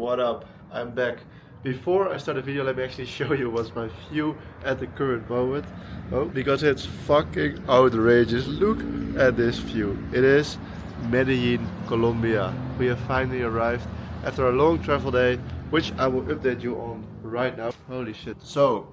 What up? I'm back. Before I start the video, let me actually show you what's my view at the current moment. Oh, because it's fucking outrageous. Look at this view. It is Medellin, Colombia. We have finally arrived after a long travel day, which I will update you on right now. Holy shit. So,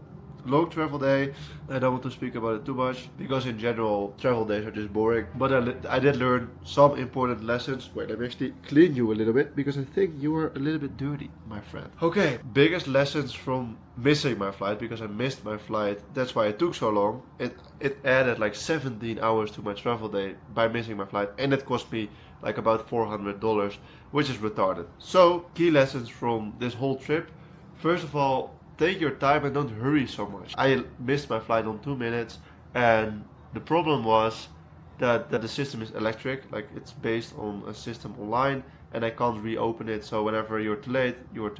long travel day. I don't want to speak about it too much because in general travel days are just boring. But I did learn some important lessons. Wait, let me actually clean you a little bit because I think you are a little bit dirty, my friend. Okay, biggest lessons from missing my flight, because I missed my flight. That's why it took so long. It added like 17 hours to my travel day by missing my flight, and it cost me like about $400, which is retarded. So, key lessons from this whole trip. First of all, take your time and don't hurry so much. I missed my flight on 2 minutes, and the problem was that the system is electric, like it's based on a system online, and I can't reopen it. So whenever you're too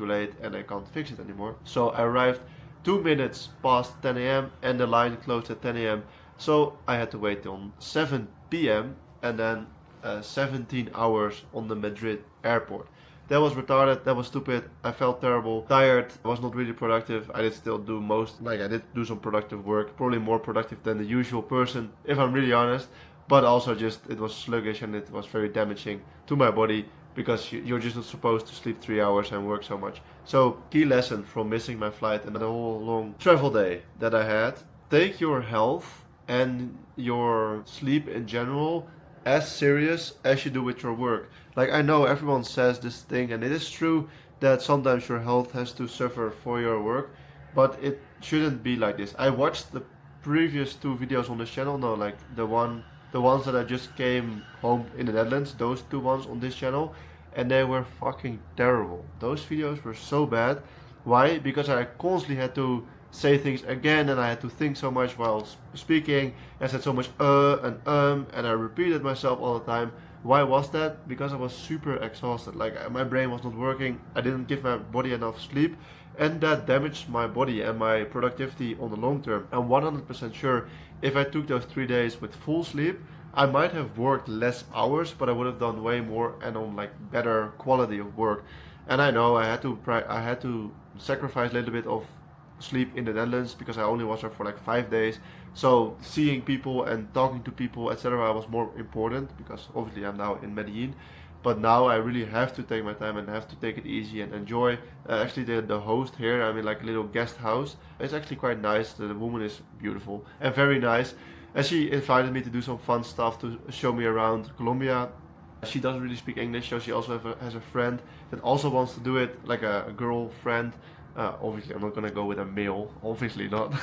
late, and I can't fix it anymore. So I arrived 2 minutes past 10 a.m. and the line closed at 10 a.m. So I had to wait till 7 p.m. and then 17 hours on the Madrid airport. That was retarded, that was stupid, I felt terrible, tired, I was not really productive. I did still do I did do some productive work, probably more productive than the usual person, if I'm really honest. But also just, it was sluggish and it was very damaging to my body, because you're just not supposed to sleep 3 hours and work so much. So, key lesson from missing my flight and the whole long travel day that I had: take your health and your sleep in general as serious as you do with your work. Like, I know everyone says this thing, and it is true that sometimes your health has to suffer for your work, but it shouldn't be like this. I watched the previous two videos on this channel, no, like the ones that I just came home in the Netherlands, those two ones on this channel, and they were fucking terrible. Those videos were so bad. Why? Because I constantly had to say things again, and I had to think so much while speaking. I said so much and I repeated myself all the time. Why was that? Because I was super exhausted. Like, my brain was not working. I didn't give my body enough sleep, and that damaged my body and my productivity on the long term. I'm 100% sure if I took those 3 days with full sleep, I might have worked less hours, but I would have done way more and on like better quality of work. And I know I had to sacrifice a little bit of sleep in the Netherlands because I only was there for like 5 days. So seeing people and talking to people, etc., was more important, because obviously I'm now in Medellin. But now I really have to take my time and have to take it easy and enjoy. Actually, the host here, I'm in like a little guest house. It's actually quite nice. The woman is beautiful and very nice. And she invited me to do some fun stuff, to show me around Colombia. She doesn't really speak English, so she also has a friend that also wants to do it, like a girl friend. Obviously, I'm not gonna go with a male. Obviously not.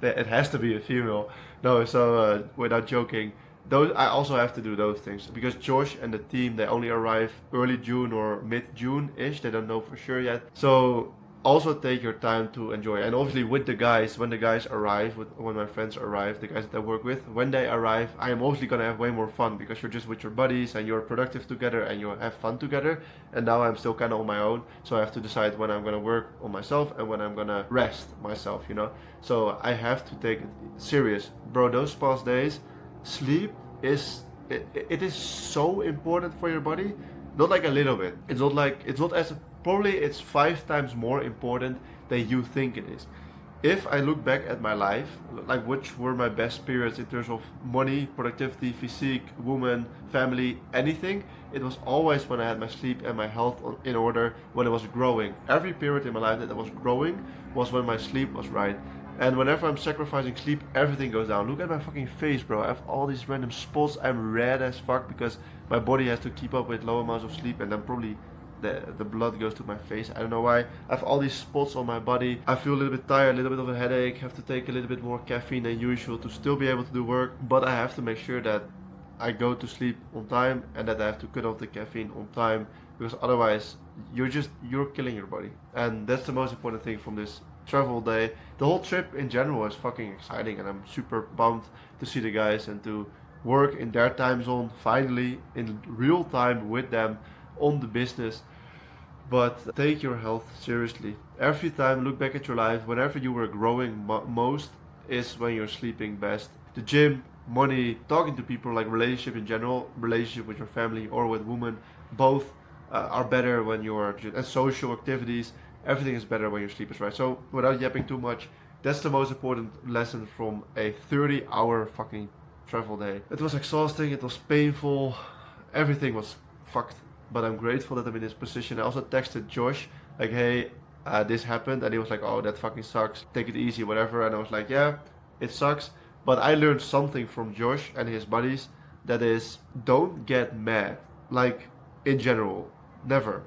It has to be a female. No, so without joking, those I also have to do those things, because Josh and the team, they only arrive early June or mid June ish. They don't know for sure yet. So also take your time to enjoy. And obviously with the guys, when the guys arrive, when my friends arrive, the guys that I work with, when they arrive, I am obviously gonna have way more fun, because you're just with your buddies and you're productive together and you have fun together. And now I'm still kind of on my own, so I have to decide when I'm gonna work on myself and when I'm gonna rest myself, you know. So I have to take it serious, bro. Those past days, sleep it is so important for your body. Not like a little bit. It's not as, probably it's 5 times more important than you think it is. If I look back at my life, like which were my best periods in terms of money, productivity, physique, woman, family, anything, it was always when I had my sleep and my health in order, when it was growing. Every period in my life that I was growing was when my sleep was right. And whenever I'm sacrificing sleep, everything goes down. Look at my fucking face, bro. I have all these random spots. I'm red as fuck because my body has to keep up with low amounts of sleep, and then probably the blood goes to my face. I don't know why. I have all these spots on my body. I feel a little bit tired, a little bit of a headache. Have to take a little bit more caffeine than usual to still be able to do work. But I have to make sure that I go to sleep on time and that I have to cut off the caffeine on time, because otherwise you're killing your body. And that's the most important thing from this travel day. The whole trip in general is fucking exciting, and I'm super pumped to see the guys and to work in their time zone, finally in real time with them on the business. But take your health seriously. Every time, look back at your life. Whenever you were growing most is when you're sleeping best. The gym, money, talking to people, like relationship in general, relationship with your family or with women, both are better when you're, and social activities, everything is better when your sleep is right. So without yapping too much, that's the most important lesson from a 30-hour fucking travel day. It was exhausting, it was painful, everything was fucked. But I'm grateful that I'm in this position. I also texted Josh, like, hey, this happened, and he was like, oh, that fucking sucks, take it easy, whatever. And I was like, yeah, it sucks, but I learned something from Josh and his buddies, that is, don't get mad, like, in general, never.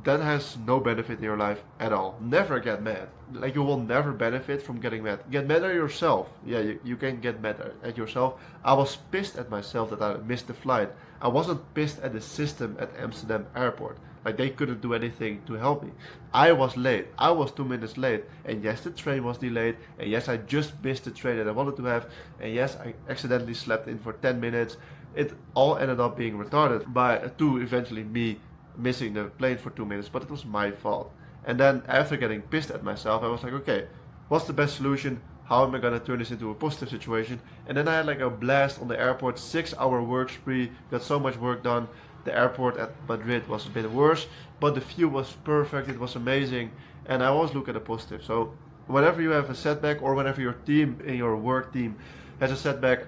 That has no benefit in your life at all. Never get mad. Like, you will never benefit from getting mad. Get mad at yourself. Yeah, you can get mad at yourself. I was pissed at myself that I missed the flight. I wasn't pissed at the system at Amsterdam airport. Like, they couldn't do anything to help me. I was late. I was 2 minutes late. And yes, the train was delayed. And yes, I just missed the train that I wanted to have. And yes, I accidentally slept in for 10 minutes. It all ended up being retarded to eventually me missing the plane for 2 minutes, but it was my fault. And then after getting pissed at myself, I was like, okay, what's the best solution? How am I gonna turn this into a positive situation? And then I had like a blast on the airport, 6-hour work spree, got so much work done. The airport at Madrid was a bit worse, but the view was perfect, it was amazing, and I always look at the positive. So whenever you have a setback, or whenever your team, in your work team, has a setback,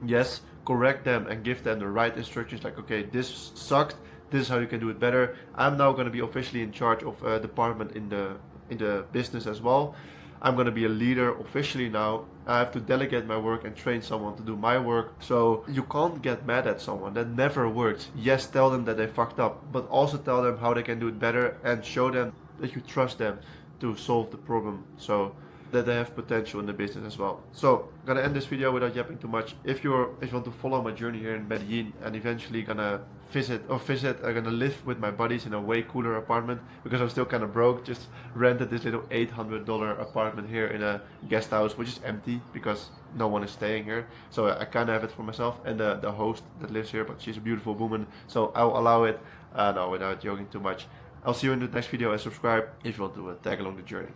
yes, correct them and give them the right instructions, like, okay, this sucked, this is how you can do it better. I'm now going to be officially in charge of a department in the business as well. I'm going to be a leader officially now. I have to delegate my work and train someone to do my work. So you can't get mad at someone. That never works. Yes, tell them that they fucked up, but also tell them how they can do it better and show them that you trust them to solve the problem, so that they have potential in the business as well. So I'm gonna end this video without yapping too much. If you want to follow my journey here in Medellin, and eventually gonna I'm gonna live with my buddies in a way cooler apartment, because I'm still kind of broke. Just rented this little $800 apartment here in a guest house, which is empty because no one is staying here. So I kind of have it for myself and the host that lives here, but she's a beautiful woman, so I'll allow it. No, without joking too much. I'll see you in the next video, and subscribe if you want to tag along the journey.